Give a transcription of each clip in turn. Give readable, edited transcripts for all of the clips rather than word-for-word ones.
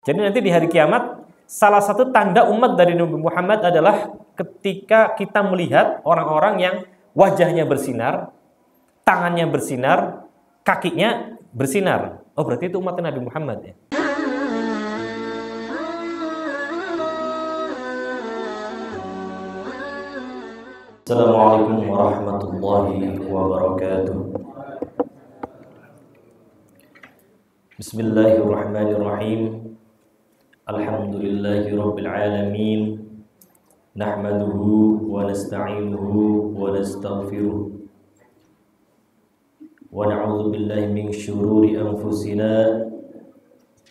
Jadi nanti di hari kiamat, salah satu tanda umat dari Nabi Muhammad adalah ketika kita melihat orang-orang yang wajahnya bersinar, tangannya bersinar, kakinya bersinar. Oh, berarti itu umat Nabi Muhammad ya. Assalamualaikum warahmatullahi wabarakatuh. Bismillahirrahmanirrahim. Alhamdulillahi rabbil alamin. Nahmaduhu wa nasta'inuhu wa nastaghfiruh. Wa na'udzu billahi min syururi anfusina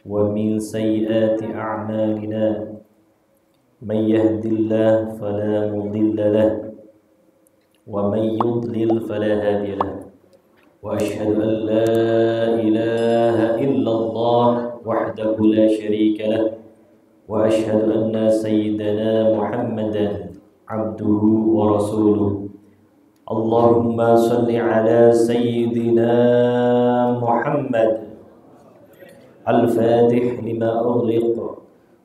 wa min sayyiati a'malina. Man yahdihillahu fala mudilla lahu wa man yudlil fala hadiya lahu. Wa asyhadu an la ilaha illallah wahdahu la syarika lahu wa asyhadu anna sayyidana Muhammadan abduhu wa rasuluh. Allahumma salli ala sayyidina Muhammad al-fatih lima ughliq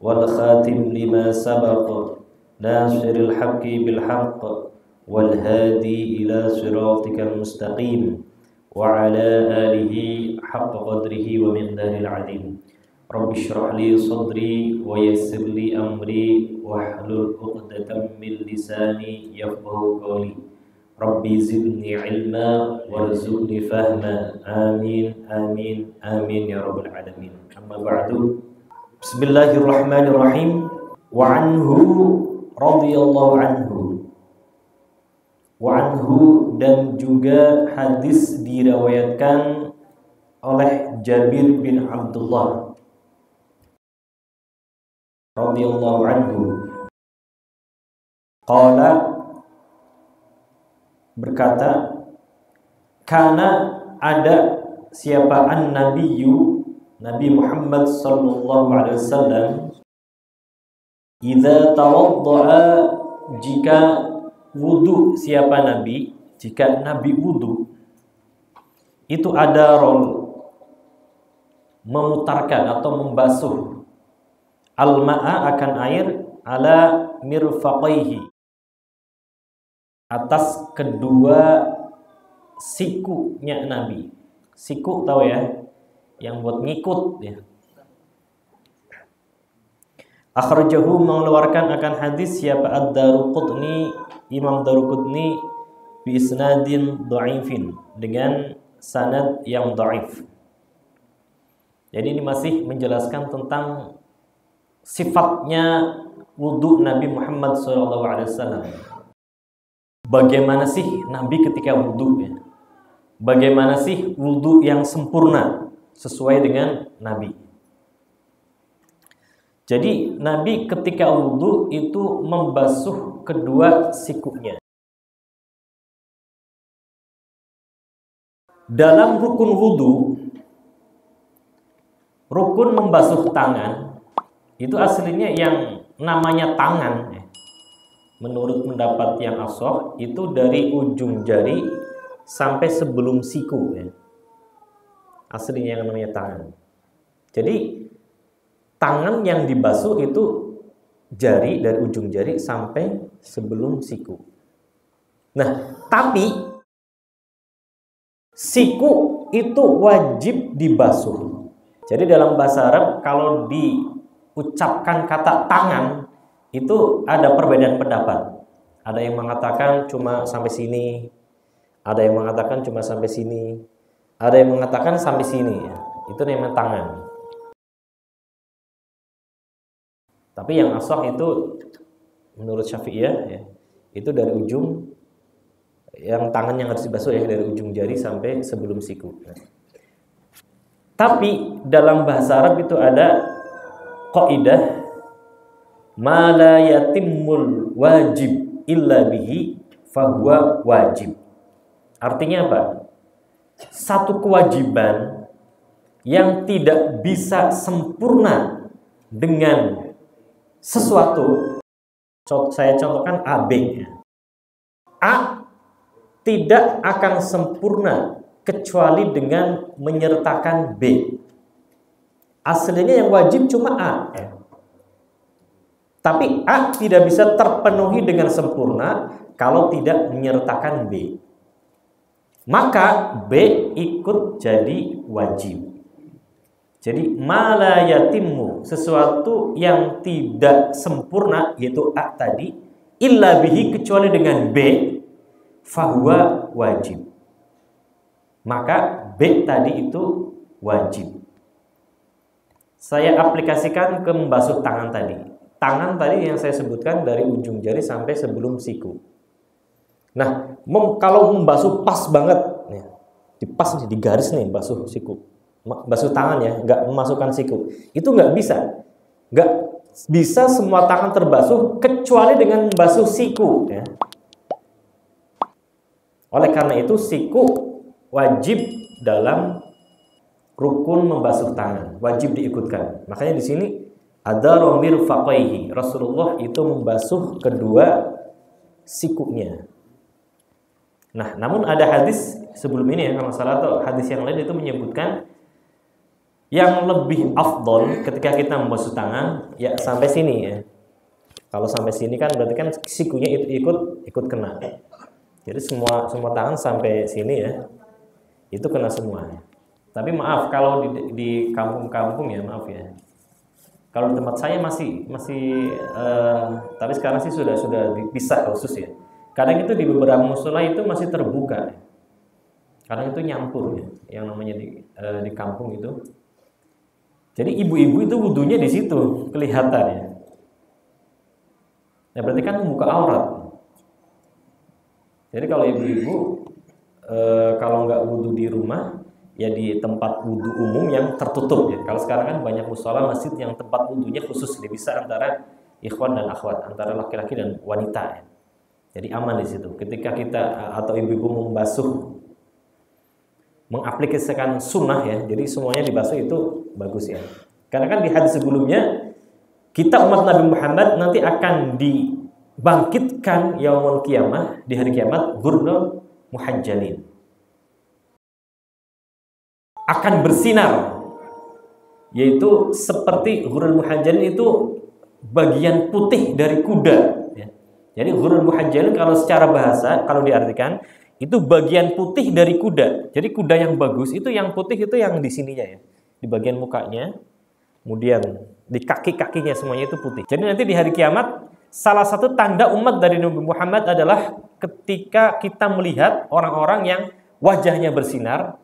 wal khatim lima sabaq nasiril haqqi bil haqq wal hadi ila siratikal mustaqim wa ala alihi haqqa qadrihi wa miqdaril azim. Rabbi shrah li sadri wa yassir li amri wahlul 'uqdatam min lisani yafqahu qawli. Rabbi zidni ilma warzuqni fahma. Amin amin amin ya rabbal alamin. Amma ba'du. Bismillahirrahmanirrahim. Wa anhu radhiyallahu anhu. Wa anhu, dan juga hadis diriwayatkan oleh Jabir bin Abdullah radhiyallahu anhu. Qala, berkata, kana, ada siapa an-nabiyyu, Nabi Muhammad sallallahu alaihi wasallam, idza tawaddaa, jika wudu, siapa Nabi, jika Nabi wudu, itu ada rol memutarkan atau membasuh al-ma'a, akan air, ala mirfaqaihi, atas kedua sikunya Nabi. Siku tahu ya, yang buat ngikut ya. Akhrajahu, mengeluarkan akan hadis siapa ad-Daruqutni, Imam Daruqutni, bi isnadin dhaifin, dengan sanad yang dhaif. Jadi ini masih menjelaskan tentang sifatnya wudu Nabi Muhammad SAW. Bagaimana sih Nabi ketika wudu ya? Bagaimana sih wudu yang sempurna sesuai dengan Nabi? Jadi Nabi ketika wudu itu membasuh kedua sikunya. Dalam rukun wudu, rukun membasuh tangan itu aslinya yang namanya tangan ya. Menurut pendapat yang ashah, itu dari ujung jari sampai sebelum siku ya. Aslinya yang namanya tangan. Jadi tangan yang dibasuh itu jari, dari ujung jari sampai sebelum siku. Nah, tapi siku itu wajib dibasuh. Jadi dalam bahasa Arab kalau diucapkan kata tangan itu ada perbedaan pendapat. Ada yang mengatakan cuma sampai sini, ada yang mengatakan cuma sampai sini, ada yang mengatakan sampai sini ya. Itu namanya tangan. Tapi yang ashah itu menurut Syafi'iyah ya, itu dari ujung, yang tangan yang harus dibasuh ya, dari ujung jari sampai sebelum siku. Tapi dalam bahasa Arab itu ada kaidah ma la yatimmul wajib illa bihi fahuwa wajib. Artinya apa? Satu kewajiban yang tidak bisa sempurna dengan sesuatu, saya contohkan A, B ya. A tidak akan sempurna kecuali dengan menyertakan B. Aslinya yang wajib cuma A. Tapi A tidak bisa terpenuhi dengan sempurna kalau tidak menyertakan B. Maka B ikut jadi wajib. Jadi mala yatimmu, sesuatu yang tidak sempurna yaitu A tadi, illa bihi, kecuali dengan B, fahuwa wajib. Maka B tadi itu wajib. Saya aplikasikan ke membasuh tangan tadi. Tangan tadi yang saya sebutkan dari ujung jari sampai sebelum siku. Nah, kalau membasuh pas banget, nih, dipas nih, di garis nih, basuh siku, basuh tangan ya, nggak memasukkan siku, itu nggak bisa, nggak bisa semua tangan terbasuh kecuali dengan membasuh siku. Ya. Oleh karena itu siku wajib dalam rukun membasuh tangan, wajib diikutkan. Makanya di sini ada romir faqaihi, Rasulullah itu membasuh kedua sikunya. Nah, namun ada hadis sebelum ini ya, kalau salah atau hadis yang lain itu menyebutkan yang lebih afdol ketika kita membasuh tangan ya sampai sini ya. Kalau sampai sini kan berarti kan sikunya ikut kena. Jadi semua tangan sampai sini ya, itu kena semua. Tapi maaf kalau di kampung-kampung ya, maaf ya. Kalau di tempat saya masih tapi sekarang sih sudah dipisah khusus ya. Kadang itu di beberapa mushola itu masih terbuka. Kadang itu nyampur ya, yang namanya di kampung itu. Jadi ibu-ibu itu wudunya di situ kelihatan ya. Nah, berarti kan membuka aurat. Jadi kalau ibu-ibu kalau nggak wudu di rumah, ya di tempat wudu umum yang tertutup ya. Kalau sekarang kan banyak mushola masjid yang tempat wudunya khusus, bisa antara ikhwan dan akhwat, antara laki-laki dan wanita ya. Jadi aman di situ. Ketika kita atau ibu-ibu membasuh, mengaplikasikan sunnah ya, jadi semuanya dibasuh itu bagus ya. Karena kan di hadis sebelumnya kita umat Nabi Muhammad nanti akan dibangkitkan yaumul qiyamah, di hari kiamat, ghurrun muhajjalin, akan bersinar, yaitu seperti ghurrul muhajjalin itu bagian putih dari kuda ya. Jadi ghurrul muhajjalin kalau secara bahasa kalau diartikan itu bagian putih dari kuda. Jadi kuda yang bagus itu yang putih itu yang di sininya ya, di bagian mukanya, kemudian di kaki-kakinya semuanya itu putih. Jadi nanti di hari kiamat salah satu tanda umat dari Nabi Muhammad adalah ketika kita melihat orang-orang yang wajahnya bersinar,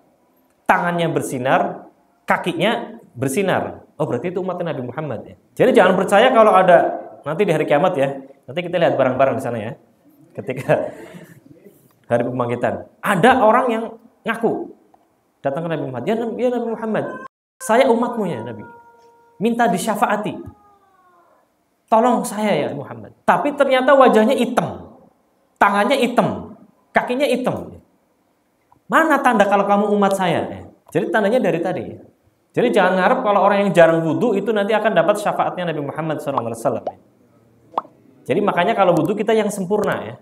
tangannya bersinar, kakinya bersinar. Oh, berarti itu umat Nabi Muhammad ya. Jadi jangan percaya kalau ada nanti di hari kiamat ya. Nanti kita lihat bareng-bareng di sana ya. Ketika hari pembangkitan, ada orang yang ngaku datang ke Nabi Muhammad. Ya Nabi Muhammad, saya umatmu ya Nabi. Minta disyafaati. Tolong saya ya Muhammad. Tapi ternyata wajahnya hitam. Tangannya hitam. Kakinya hitam. Mana tanda kalau kamu umat saya? Jadi tandanya dari tadi. Jadi jangan harap kalau orang yang jarang wudu itu nanti akan dapat syafaatnya Nabi Muhammad SAW. Jadi makanya kalau wudu kita yang sempurna ya.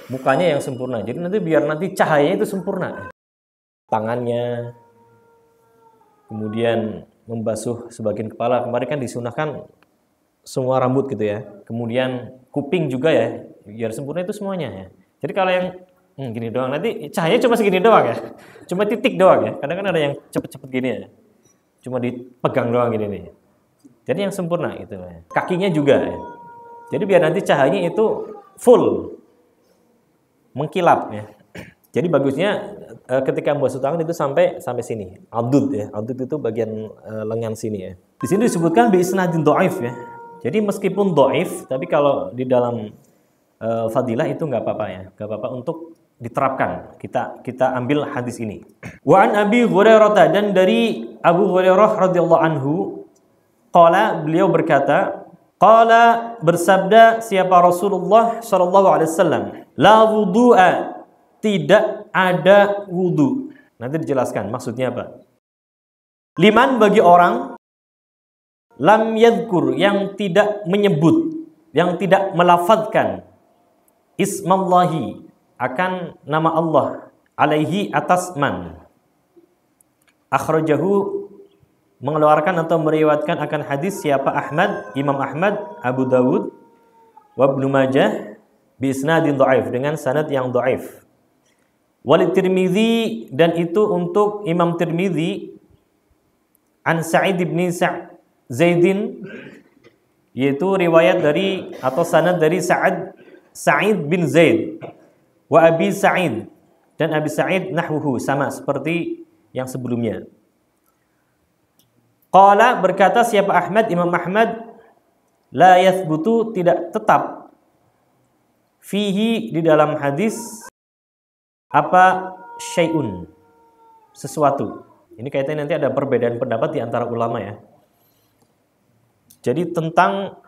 Mukanya yang sempurna. Jadi biar nanti cahayanya itu sempurna. Tangannya. Kemudian membasuh sebagian kepala. Kemarin kan disunahkan semua rambut gitu ya. Kemudian kuping juga ya. Biar sempurna itu semuanya ya. Jadi kalau yang gini doang, nanti cahayanya cuma segini doang ya. Cuma titik doang ya. Kadang kan ada yang cepet-cepet gini ya. Cuma dipegang doang gini nih. Jadi yang sempurna itu ya. Kakinya juga ya. Jadi biar nanti cahayanya itu full. Mengkilap ya. Jadi bagusnya ketika membasuh tangan itu sampai sini. Adud ya. Adud itu bagian lengan sini ya. Di sini disebutkan bi isnadin dhaif ya. Jadi meskipun dhaif, tapi kalau di dalam fadilah itu nggak apa-apa ya. Nggak apa-apa untuk diterapkan. Kita ambil hadis ini. Wa an Abi Hurairah, dan dari Abu Hurairah radhiyallahu anhu, qala, beliau berkata, qala, bersabda siapa Rasulullah sallallahu alaihi wasallam, la wudu'a, tidak ada wudu. Nanti dijelaskan maksudnya apa. Liman, bagi orang, lam yadhkur, yang tidak menyebut, yang tidak melafadzkan ismallahi, akan nama Allah, alaihi, atas man. Akhrajahu mengeluarkan atau meriwayatkan akan hadis siapa Ahmad, Imam Ahmad, Abu Dawud, wa Ibnu Majah bi isnadin dhaif, dengan sanad yang dhaif. Wal Tirmizi, dan itu untuk Imam Tirmizi, an Sa'id bin Zaidin, yaitu riwayat dari atau sanad dari Sa'id bin Zaid, wa Abi Sa'id, dan Abi Sa'id nahwuhu, sama seperti yang sebelumnya. Qala, berkata siapa Ahmad, Imam Ahmad, la yathbutu, tidak tetap, fihi, di dalam hadis, apa, syai'un, sesuatu. Ini kaitannya nanti ada perbedaan pendapat di antara ulama ya. Jadi tentang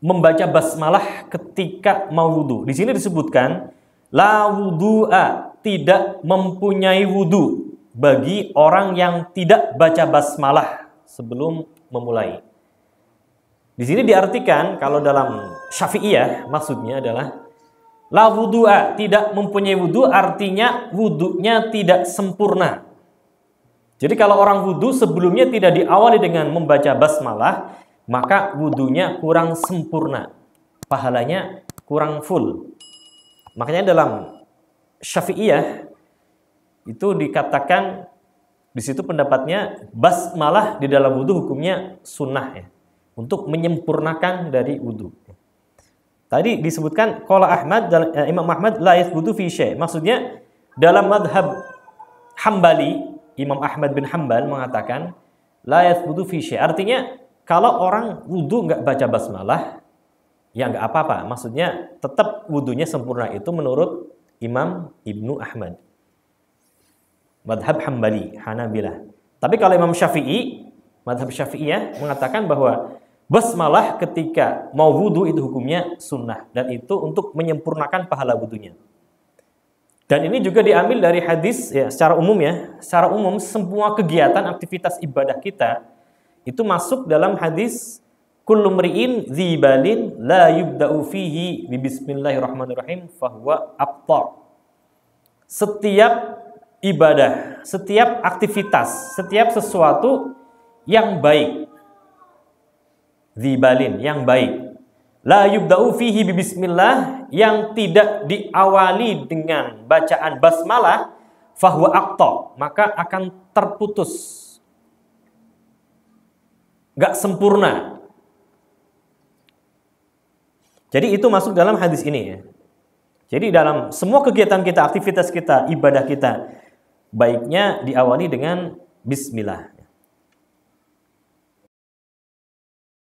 membaca basmalah ketika mau wudu. Di sini disebutkan la wudu'a, tidak mempunyai wudu bagi orang yang tidak baca basmalah sebelum memulai. Di sini diartikan kalau dalam Syafi'iyah maksudnya adalah la wudu'a, tidak mempunyai wudu, artinya wudunya tidak sempurna. Jadi kalau orang wudu sebelumnya tidak diawali dengan membaca basmalah, maka wudunya kurang sempurna, pahalanya kurang full. Makanya dalam Syafi'iyah itu dikatakan, di situ pendapatnya basmalah di dalam wudu hukumnya sunnah ya, untuk menyempurnakan dari wudu. Tadi disebutkan qala Ahmad, Imam Ahmad la yathbutu fi syai'. Maksudnya dalam madhab Hambali, Imam Ahmad bin Hanbal mengatakan la yathbutu fi syai'. Artinya kalau orang wudu nggak baca basmalah, ya nggak apa-apa. Maksudnya tetap wudunya sempurna, itu menurut Imam Ibnu Ahmad. Madhab Hambali, Hanabilah. Tapi kalau Imam Syafi'i, madhab Syafi'iyah mengatakan bahwa basmalah ketika mau wudu itu hukumnya sunnah, dan itu untuk menyempurnakan pahala wudunya. Dan ini juga diambil dari hadis ya, secara umum ya. Secara umum semua kegiatan aktivitas ibadah kita itu masuk dalam hadis kullu mri'in dzibalin la yubda'u fihi bi bismillahirrahmanirrahim fahuwa abtar. Setiap ibadah, setiap aktivitas, setiap sesuatu yang baik, dzibalin, yang baik, la yubda'u fihi bi bismillah, yang tidak diawali dengan bacaan basmalah, fahuwa aqta, maka akan terputus, gak sempurna. Jadi itu masuk dalam hadis ini ya. Jadi dalam semua kegiatan kita, aktivitas kita, ibadah kita, baiknya diawali dengan bismillah.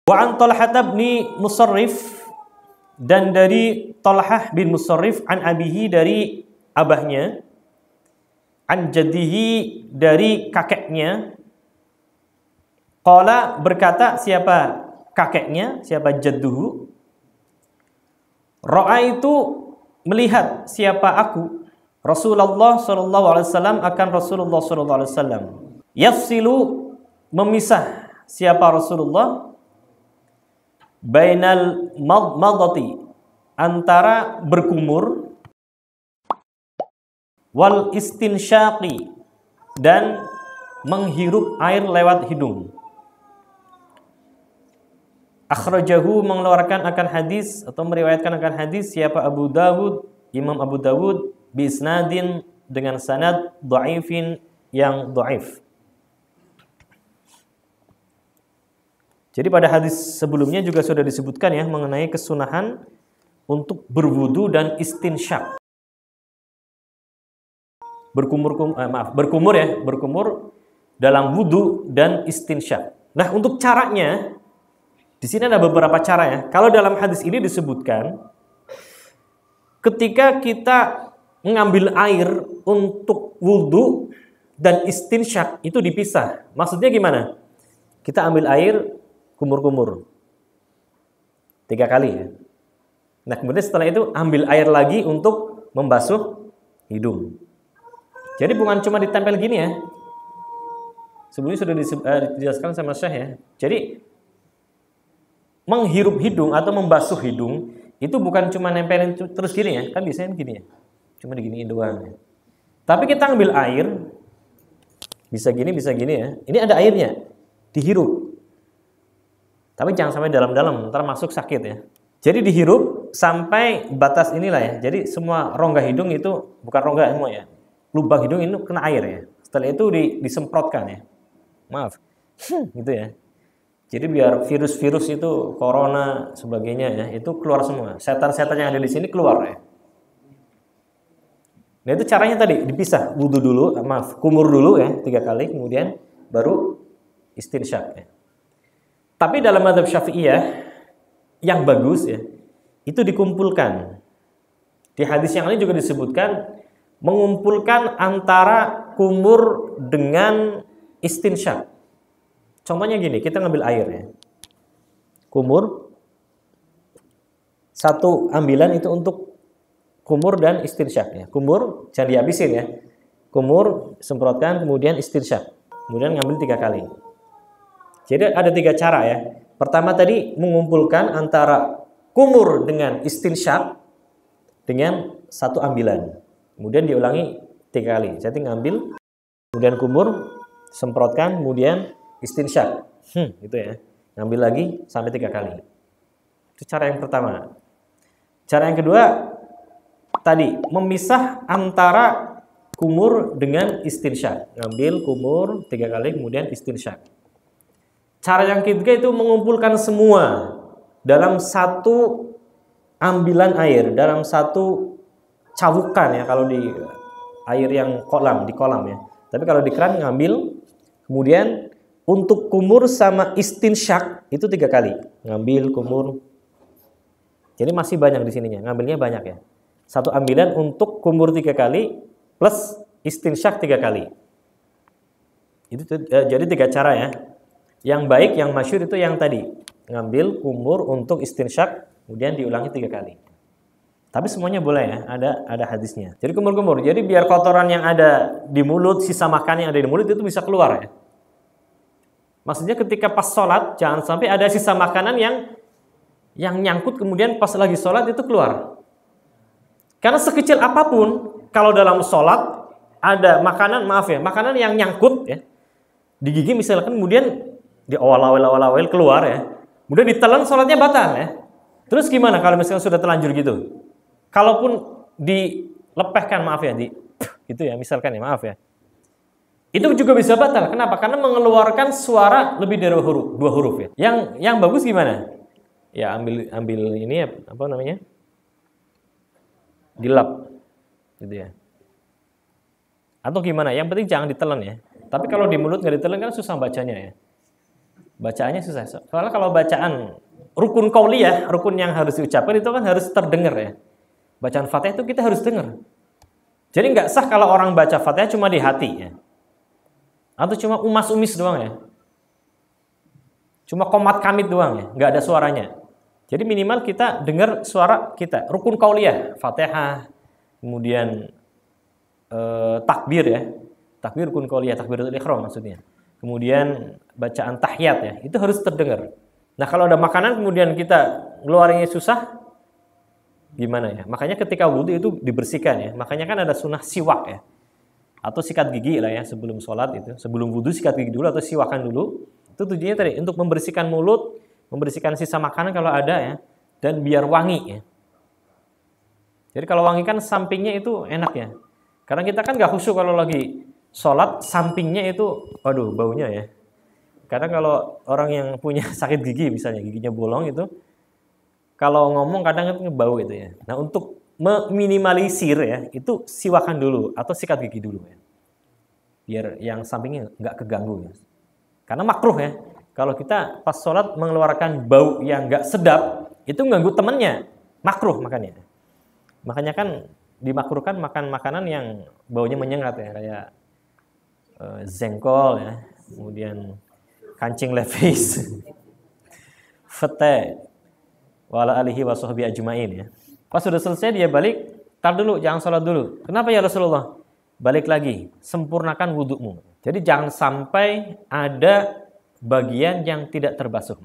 Wa an Talhah bin Musarrif, dan dari Talhah bin Musarrif, an abihi, dari abahnya, an jaddihi, dari kakeknya, qala, berkata siapa kakeknya, siapa jadduhu, ra'aitu, melihat siapa aku, Rasulullah sallallahu alaihi wasallam, akan Rasulullah sallallahu alaihi wasallam, yafsilu, memisah siapa Rasulullah, bainal madmadati, antara berkumur, wal istinsyaqi, dan menghirup air lewat hidung. Akhrajahu, mengeluarkan akan hadis atau meriwayatkan akan hadis siapa Abu Dawud, Imam Abu Dawud, bi isnadin, dengan sanad dhaifin, yang dhaif. Jadi pada hadis sebelumnya juga sudah disebutkan ya mengenai kesunahan untuk berwudu dan istinsyak. Berkumur ya, berkumur dalam wudu dan istinsyak. Nah, untuk caranya di sini ada beberapa cara ya. Kalau dalam hadis ini disebutkan ketika kita mengambil air untuk wudu dan istinsyak itu dipisah. Maksudnya gimana? Kita ambil air kumur-kumur 3 kali ya. Nah, kemudian setelah itu ambil air lagi untuk membasuh hidung. Jadi bukan cuma ditempel gini ya. Sebelumnya sudah dijelaskan sama Syekh ya. Jadi menghirup hidung atau membasuh hidung itu bukan cuma nempelin terus gini ya. Kan biasanya gini ya. Cuma diginiin doang ya. Tapi kita ambil air bisa gini ya. Ini ada airnya. dihirup. Tapi jangan sampai dalam-dalam, ntar masuk sakit ya. Jadi dihirup sampai batas inilah ya. Jadi semua rongga hidung itu, bukan rongga semua ya, lubang hidung itu kena air ya. Setelah itu disemprotkan ya. Maaf, gitu ya. Jadi biar virus-virus itu, corona, sebagainya ya, itu keluar semua. Setan-setan yang ada di sini keluar ya. Nah itu caranya tadi, dipisah. Wudu dulu, kumur dulu ya, 3 kali, kemudian baru istinsyak ya. Tapi dalam mazhab Syafi'iyah, yang bagus ya, itu dikumpulkan. Di hadis yang lain juga disebutkan, mengumpulkan antara kumur dengan istinsyak. Contohnya gini, kita ngambil air ya. Kumur, satu ambilan itu untuk kumur dan istinsyak ya. Kumur, jangan dihabisin ya. Kumur, semprotkan, kemudian istinsyak. Kemudian ngambil 3 kali. Jadi ada 3 cara ya. Pertama tadi, mengumpulkan antara kumur dengan istinsyak dengan satu ambilan. Kemudian diulangi 3 kali. Jadi ngambil, kemudian kumur, semprotkan, kemudian istinsyak, gitu ya. Ngambil lagi sampai 3 kali. Itu cara yang pertama. Cara yang kedua, tadi memisah antara kumur dengan istinsyak. Ngambil kumur 3 kali, kemudian istinsyak. Cara yang ketiga itu mengumpulkan semua dalam satu ambilan air, dalam satu cawukan ya, kalau di air yang kolam, di kolam ya. Tapi kalau di keran ngambil, kemudian untuk kumur sama istinsyak itu 3 kali. Ngambil kumur. Jadi masih banyak di sininya. Ngambilnya banyak ya. Satu ambilan untuk kumur 3 kali plus istinsyak 3 kali. Itu jadi 3 cara ya. Yang baik, yang masyhur itu yang tadi. Ngambil kumur untuk istinsyak, kemudian diulangi 3 kali. Tapi semuanya boleh ya. Ada hadisnya. Jadi kumur-kumur. Jadi biar kotoran yang ada di mulut, sisa makan yang ada di mulut itu bisa keluar ya. Maksudnya ketika pas sholat, jangan sampai ada sisa makanan yang nyangkut kemudian pas lagi sholat itu keluar. Karena sekecil apapun, kalau dalam sholat ada makanan, maaf ya, makanan yang nyangkut ya, di gigi misalkan, kemudian di awal-awal keluar ya, kemudian ditelan, sholatnya batal ya. Terus gimana kalau misalkan sudah terlanjur gitu? Kalaupun dilepehkan, maaf ya, gitu ya, misalkan ya, maaf ya. Itu juga bisa batal. Kenapa? Karena mengeluarkan suara lebih dari 2 huruf ya. Yang bagus gimana? Ya ambil ini apa namanya? Dilap. Gitu ya. Atau gimana? Yang penting jangan ditelan ya. Tapi kalau di mulut nggak ditelan kan susah bacanya ya. Bacaannya susah. Soalnya kalau bacaan rukun qauliyah, rukun yang harus diucapkan itu kan harus terdengar ya. Bacaan Fatihah itu kita harus dengar. Jadi nggak sah kalau orang baca Fatihah cuma di hati ya. Atau cuma umas-umis doang ya. Cuma komat kamit doang ya, nggak ada suaranya. Jadi minimal kita dengar suara kita. Rukun qauliyah, Fatihah, kemudian takbir ya. Takbir rukun qauliyah, takbiratul ihram maksudnya. Kemudian bacaan tahiyat ya, itu harus terdengar. Nah, kalau ada makanan kemudian kita ngeluarinnya susah, gimana ya? Makanya ketika wudu itu dibersihkan ya. Makanya kan ada sunnah siwak ya. Atau sikat gigi lah ya sebelum sholat itu. Sebelum wudu sikat gigi dulu atau siwakan dulu. Itu tujuannya tadi untuk membersihkan mulut, membersihkan sisa makanan kalau ada ya, dan biar wangi ya. Jadi kalau wangi kan sampingnya itu enak ya. Karena kita kan nggak khusyuk kalau lagi sholat, sampingnya itu, waduh baunya ya. Karena kalau orang yang punya sakit gigi misalnya, giginya bolong itu, kalau ngomong kadang itu bau gitu ya. Nah untuk meminimalisir ya, itu siwakan dulu atau sikat gigi dulu ya. Biar yang sampingnya nggak keganggu ya. Karena makruh ya. Kalau kita pas sholat mengeluarkan bau yang nggak sedap, itu mengganggu temannya. Makruh makanya. Makanya kan dimakruhkan makan makanan yang baunya menyengat ya, kayak zengkol ya, kemudian kancing levis, fete, wala alihi wa sahbihi ajmain ya. Pas sudah selesai dia balik, tar dulu, jangan sholat dulu. Kenapa ya Rasulullah? Balik lagi, sempurnakan wudhumu. Jadi jangan sampai ada bagian yang tidak terbasuh.